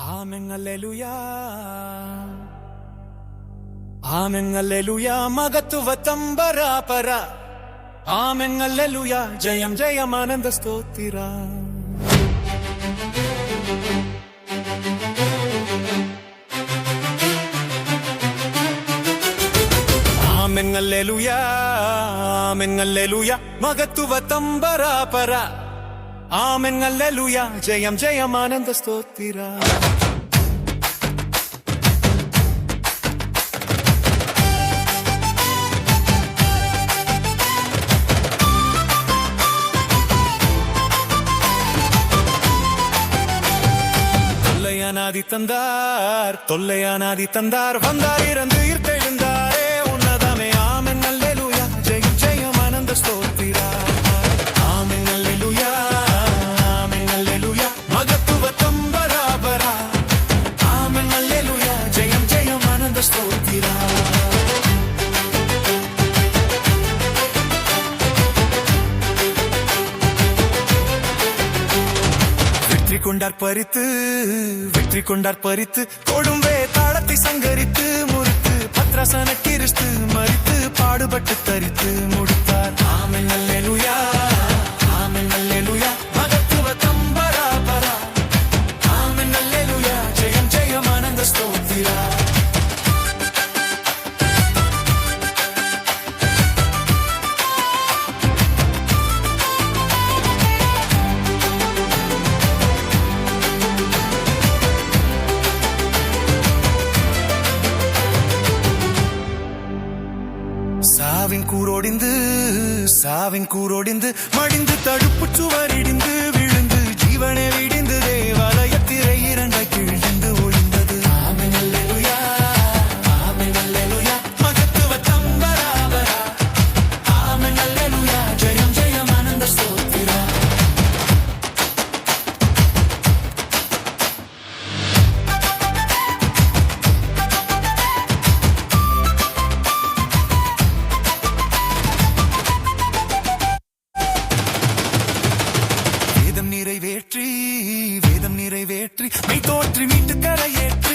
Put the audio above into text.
ஆமென் அல்லேலூயா ஆமென் அல்லேலூயா மகத்துவத்தம் பராபர ஆமென் அல்லேலூயா ஜெயம் ஜெயம் ஆனந்த ஸ்தோத்திரா ஆமென் அல்லேலூயா ஆமென் அல்லேலூயா மகத்துவத்தம் பராபர ஆமென் அல்லேலூயா ஜெயம் ஜெயம் ஆனந்த ஸ்தோத்திரா தொல்லையானாதி தந்தார் வந்தார் இறந்து உயிர்த்தெழுந்தாரே உன்னதமே ஆமென் அல்லேலூயா ஜெயம் ஜெயம் ஆனந்த ஸ்தோத்திரா ஆமென் அல்லேலூயா ஆமென் அல்லேலூயா மகத்துவத்தம் பராபர ஆமென் அல்லேலூயா ஜெயம் ஜெயம் ஆனந்த ஸ்தோத்திரா வெற்றி கொண்டார் பறித்து கொடும்பே தாளத்தை சங்கரித்து முறித்து பத்ராசன கிறிஸ்து மறித்து பாடுபட்டு தரித்து முடித்தார் ஆமென் அல்லேலூயா ஆமென் அல்லேலூயா மகத்துவத்தம் பராபர ஆமென் அல்லேலூயா ஜெயம் ஜெயம் ஆனந்த ஸ்தோத்திரா சாவின் கூரோடிந்து மடிந்து தடுப்பு சுவரிடிந்து விழுந்து ஜீவனை விடிந்து தேவாலயத்திரை இரண்டாய் கிழிந்து ஒழிந்தது ஆமென் அல்லேலூயா ஆமென் அல்லேலூயா மகத்துவத்தம் பராபர ஆமென் அல்லேலூயா ஜெயம் ஜெயம் ஆனந்த ஸ்தோத்திரா வேதம் நிறைவேற்றி மெய் தோற்றி மீட்டு கரையேற்றி